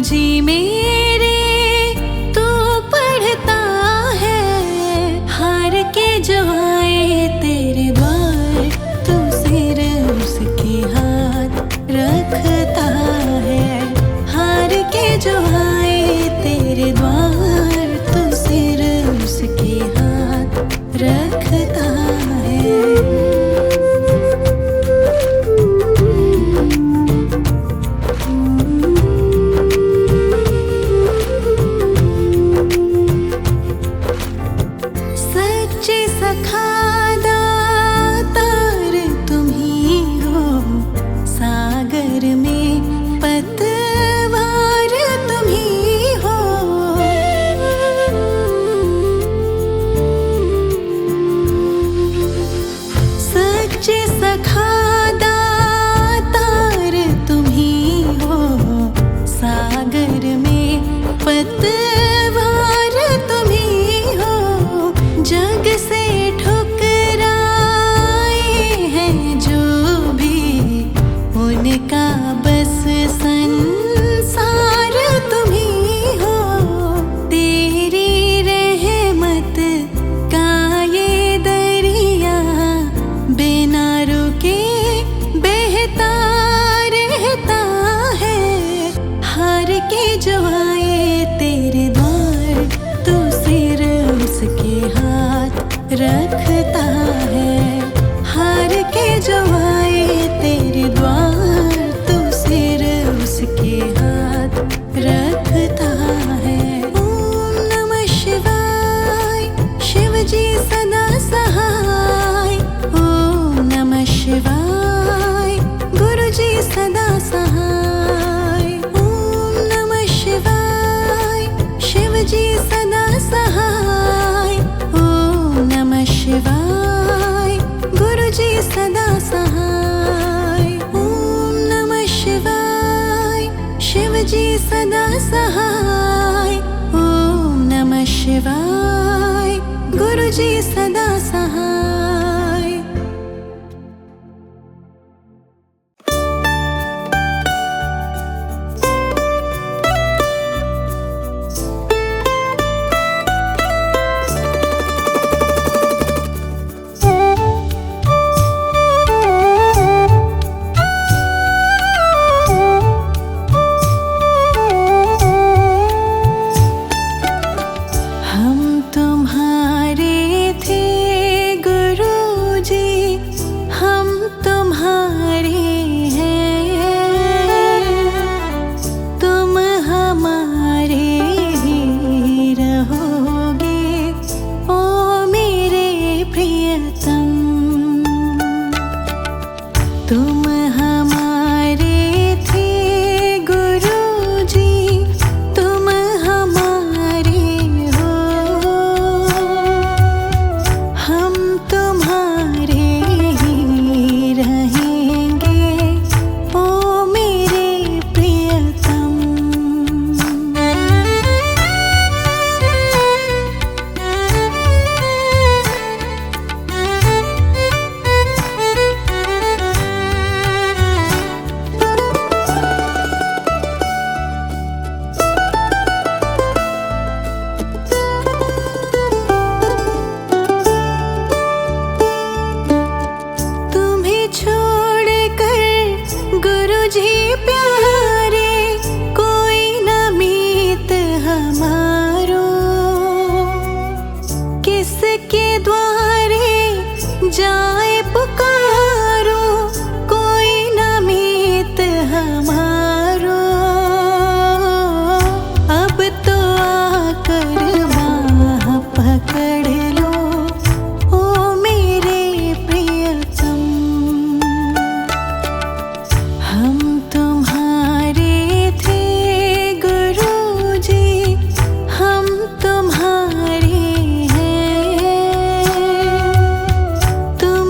जी मेरे तू पढ़ता है, हार के जो आए तेरे द्वार, तू सिर उसके हाथ रखता है। हार के जो आए तेरे द्वार, तू सिर उसके हाथ रखता है। रखता है। हार के जो आए तेरे द्वार, तू सिर उसके हाथ रखता है। ओम नमः शिवाय, शिव जी सदा सहाय। ओम नमः शिवाय, गुरु जी सदा सहाय। ओम नमः शिवाय, शिव जी सदा सहाय। शिवाय, गुरु जी सदा सहाय। ओम नमः शिवाय, शिव जी सदा सहाय। ओम नमः शिवाय, गुरु जी सदा सहाय। तुम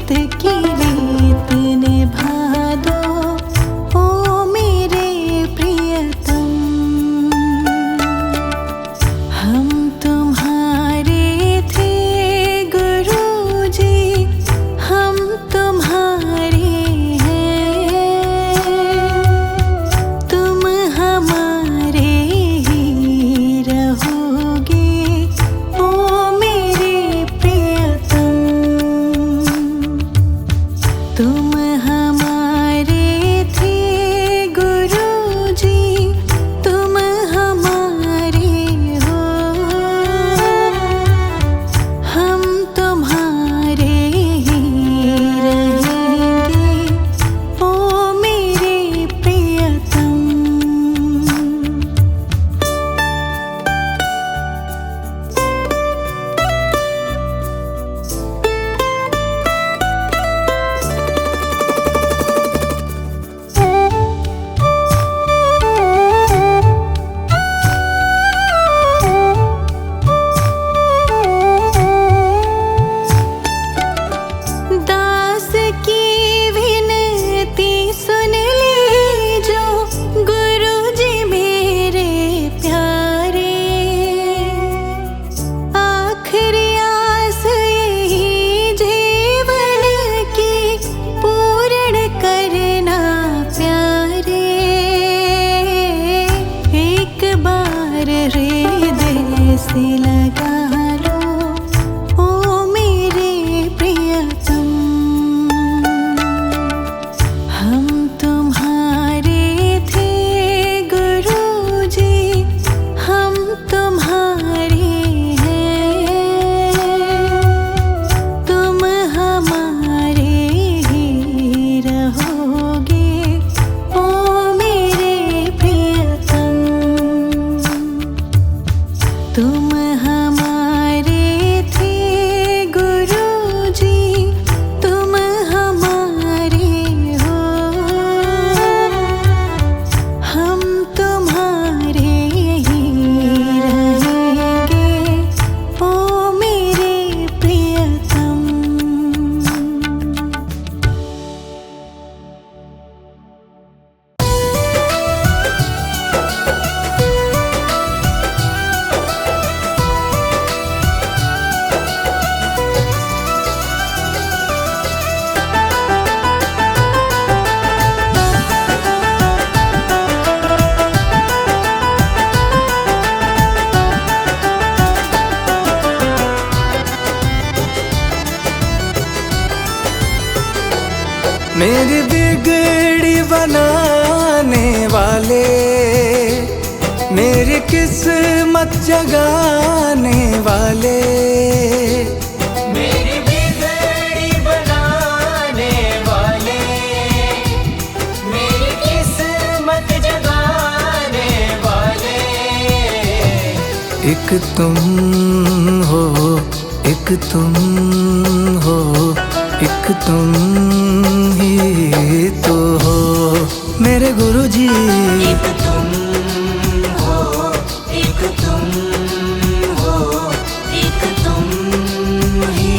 रीत की रीत निभा दो ओ मेरे प्रियतम। हम तुम्हारे थे गुरुजी, हम तुम्हारे हैं, तुम हमारे ही रहोगे ओ मेरे प्रियतम। तुम हमारे थे गुरुजी, तुम हमारे हो, हम तुम्हारे ही रहेंगे ओ मेरे प्रियतम। दास की विनती सुन लीजो गुरुजी मेरे प्यारे। आखिरी आस यही जीवन की पूर्ण करना प्यारे। एक बार हृदय से लगा लो ओ मेरे प्रियतम। हम तुम्हारे थे गुरुजी, हम तुम्हारे हैं, तुम हमारे ही रहोगे ओ मेरे प्रियतम। तुम हमारे थे गुरुजी, तुम हमारे हो, हम तुम्हारे ही रहेंगे ओ मेरे प्रियतम। मेरी बिगड़ी बनाने वाले, मेरी किस्मत जगाने वाले, मेरी बिगड़ी बनाने वाले, मेरी किस्मत जगाने वाले। एक तुम हो, एक तुम हो, एक तुम ही तो हो मेरे गुरुजी। एक तुम हो, एक तुम हो, एक तुम ही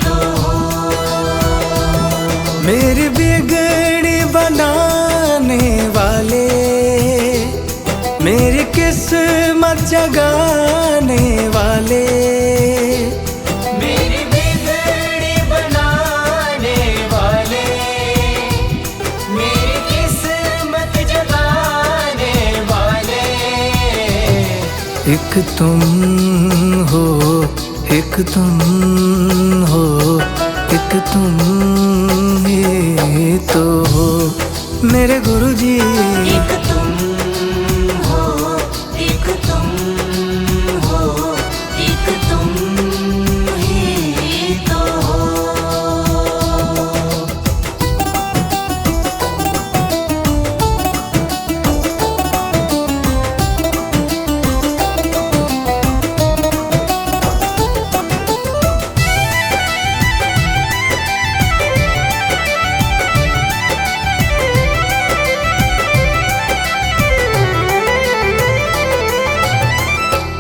तो हो। मेरी बिगड़ी बनाने वाले, मेरी किस्मत जगाने वाले, मेरी बिगड़ी बनाने वाले, मेरी किस्मत जगाने वाले। एक तुम हो, एक तुम हो, एक तुम ही तो हो मेरे गुरुजी। एक तुम हो, एक तुम हो, एक तुम ही तो हो।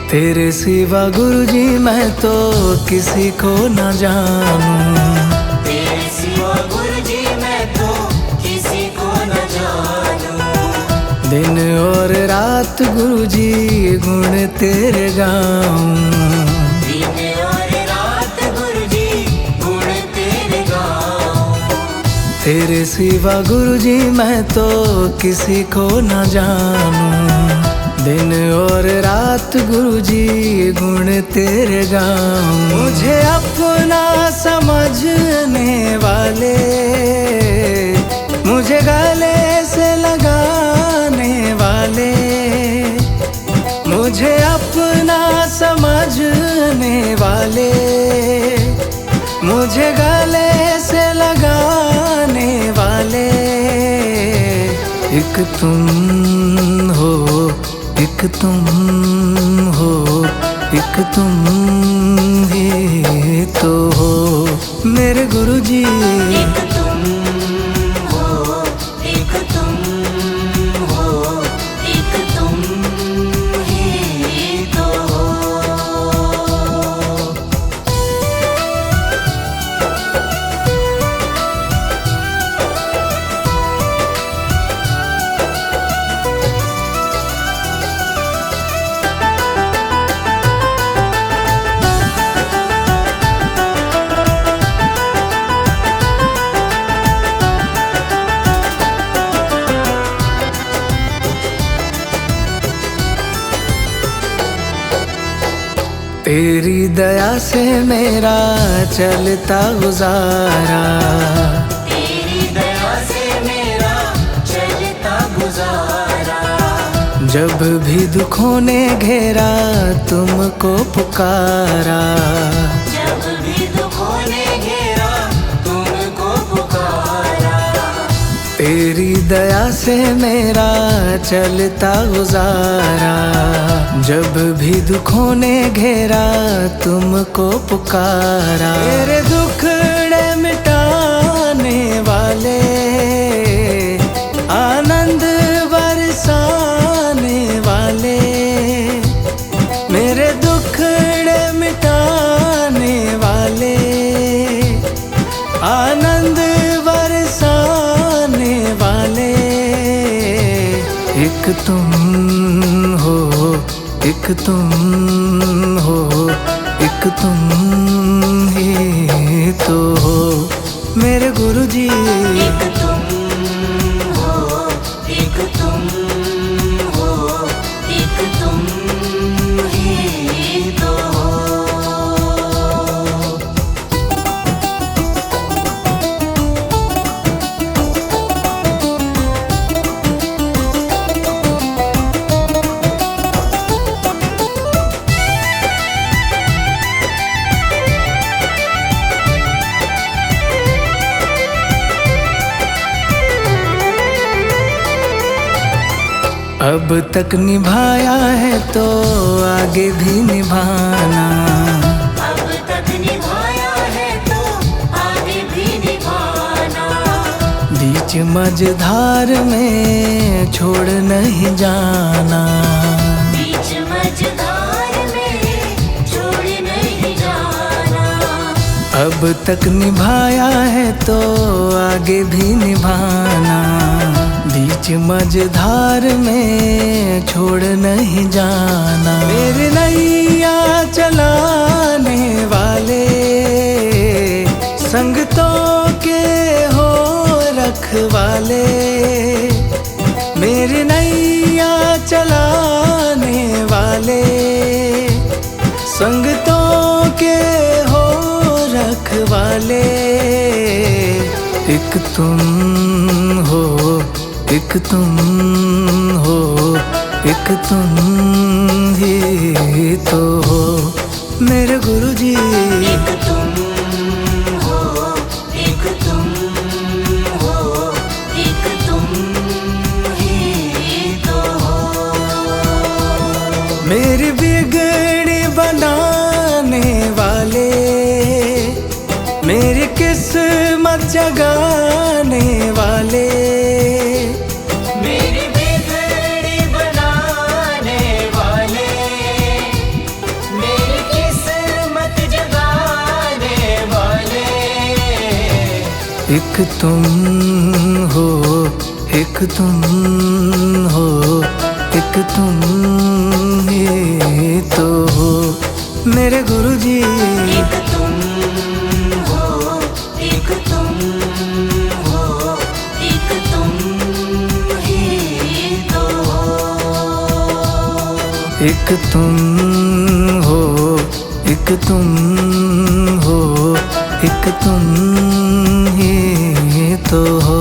तेरे सिवा गुरुजी मैं तो किसी को न जानूं, तेरे दिन और रात गुरु जी गुण तेरे गाऊं। दिन और रात गुरु जी गुण तेरे गाऊं। तेरे सिवा गुरु जी मैं तो किसी को न जानूं। दिन और रात गुरु जी गुण तेरे गाऊं। मुझे अपना समझने वाले, मुझे गले से लगाने वाले, मुझे अपना समझने वाले, मुझे गले से लगाने वाले, एक तुम हो, एक तुम हो, एक तुम ही तो हो मेरे गुरु जी। एक तुम हो, एक तुम हो, एक तुम ही तो हो। तेरी दया से मेरा चलता गुजारा, तेरी दया से मेरा चलता गुजारा। जब भी दुखों ने घेरा तुमको पुकारा, जब भी दुखों ने घेरा तुमको पुकारा। तेरी दया से मेरा चलता गुजारा, जब भी दुखों ने घेरा तुमको पुकारा। मेरे दुखड़े मिटाने वाले, आनंद बरसाने वाले, मेरे दुखड़े मिटाने वाले, आनंद बरसाने वाले, एक तुम हो, एक तुम हो, एक तुम ही तो हो मेरे गुरु जी। एक तुम हो, एक तुम हो, एक तुम ही तो हो। अब तक निभाया है तो आगे भी निभाना, अब तक निभाया है तो आगे भी निभाना। बीच मझधार में छोड़ नहीं जाना, बीच मझधार में छोड़ नहीं जाना। अब तक निभाया है तो आगे भी निभाना, बीच मझधार में छोड़ नहीं जाना। मेरी नैया चलाने वाले, संगतों के हो रखवाले, मेरी नैया चलाने वाले, संगतों के हो रखवाले, एक तुम हो, एक तुम हो, एक तुम ही तो हो मेरे गुरु जी। एक तुम हो, एक तुम हो, एक तुम ही तो हो। मेरी बिगड़ी बनाने वाले, मेरी किस्मत जगाने वाले, मेरी बिगड़ी बनाने वाले, मेरी किस्मत जगाने वाले, एक तुम हो, एक तुम हो, एक तुम ही तो हो मेरे गुरुजी। एक तुम हो, एक तुम हो, एक तुम ही तो हो। एक तुम हो, एक तुम हो, एक तुम ही तो हो।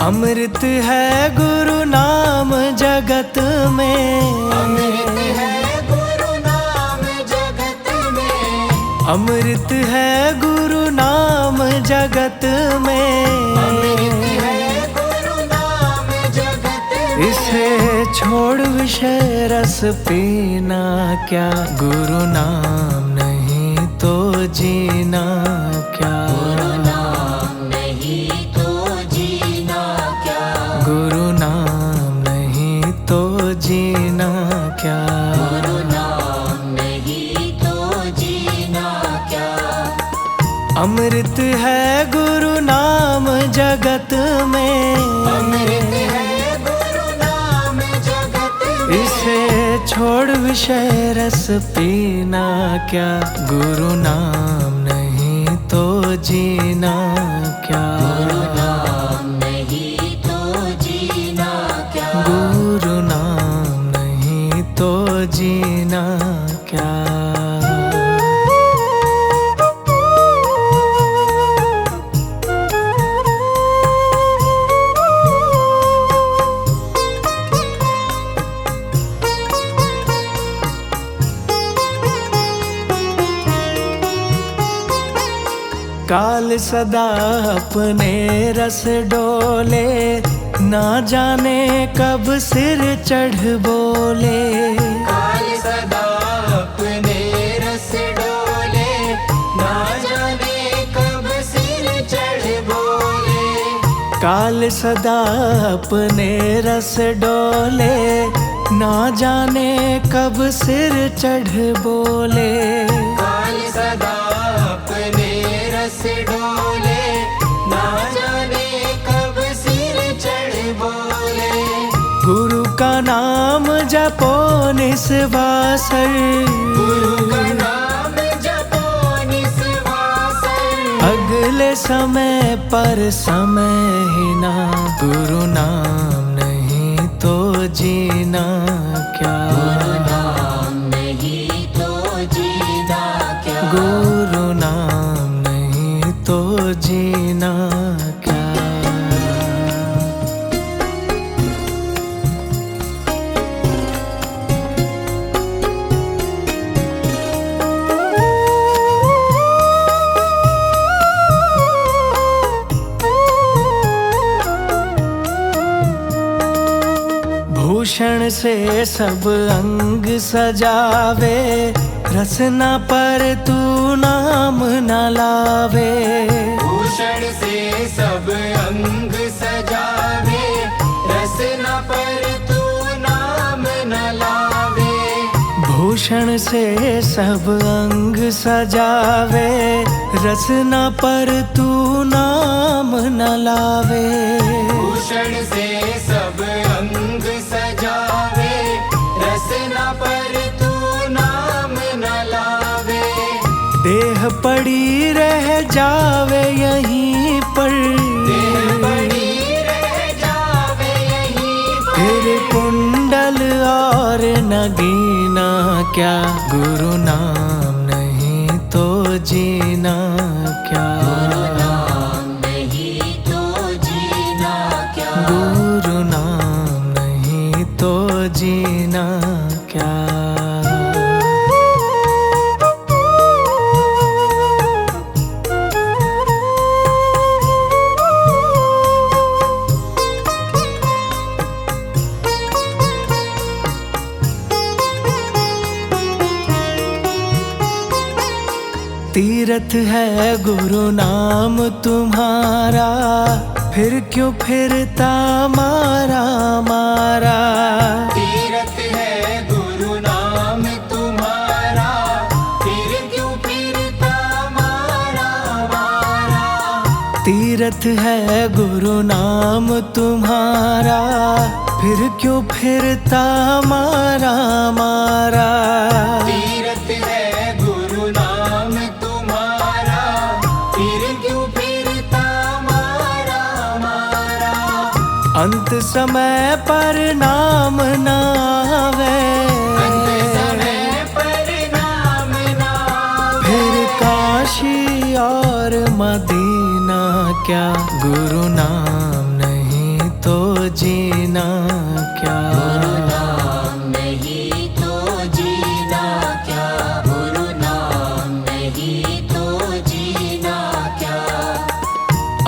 अमृत है गुरु नाम जगत में, अमृत है गुरु नाम जगत में, अमृत है गुरु नाम जगत में। अमृत है गुरु नाम जगत में। इसे छोड़ विषय रस पीना क्या, गुरु नाम नहीं तो जीना क्या। गुरु नाम नहीं तो जीना क्या। गुरु नाम नहीं तो जीना क्या। गुरु नाम नहीं तो जीना क्या। अमृत है गुरु नाम जगत में, अमृत है गुरु नाम जगत में। इसे छोड़ विषय रस पीना क्या, गुरु नाम नहीं तो जीना क्या। गुरु नाम नहीं तो जीना क्या। गुरु नाम नहीं तो जीना क्या। काल सदा अपने रस डोले, ना जाने कब सिर चढ़ बोले। काल सदा अपने रस डोले, ना जाने कब सिर चढ़ बोले। काल सदा अपने रस डोले, ना जाने कब सिर चढ़ बोले। काल सदा अपने रस डोले, ना जाने कब सिर चढ़ बोले। गुरु का नाम जपो निस्वासर, गुरु का नाम जपो निस्वासर। अगले समय पर समय ही ना, गुरु नाम नहीं तो जीना क्या। गुरु नाम नहीं तो जीना क्या। गुरु नाम नहीं तो जीना क्या। भूषण से सब अंग सजावे, रसना पर तू नाम न लावे। भूषण से सब अंग सजावे, रसना पर तू नाम न लावे। भूषण से सब अंग सजावे, रसना पर तू नाम न लावे। भूषण से सब अंग सजावे, रसना पर तू नाम न लावे। देह पड़ी रह जावे यहीं पर, देह पड़ी रह जावे यहीं पर। तेरे कुंडल और नगीना क्या, गुरु नाम नहीं तो जीना क्या। गुरु नाम नहीं तो जीना क्या। गुरु नाम नहीं तो जीना क्या। तीरथ है गुरु नाम तुम्हारा, फिर क्यों फिरता मारा मारा। तीरथ है गुरु नाम तुम्हारा, फिर क्यों फिरता मारा मारा। तीरथ है गुरु नाम तुम्हारा, फिर क्यों फिरता मारा मारा। तीरथ है गुरु नाम तुम्हारा, फिर क्यों फिरता मारा मारा। अंत समय पर नाम ना आवे, अंत समय पर नाम ना आवे। फिर काशी और मदीना क्या, गुरु नाम नहीं तो जीना क्या। गुरु नाम नहीं तो जीना क्या, गुरु नाम नहीं तो जीना क्या।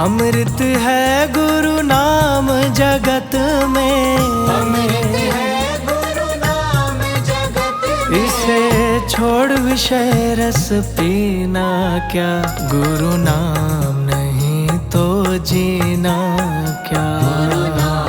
अमृत है गुरु नाम जगत में, अमृत है गुरु नाम जगत में। इसे छोड़ विषय रस पीना क्या, गुरु नाम नहीं तो जीना क्या। गुरु नाम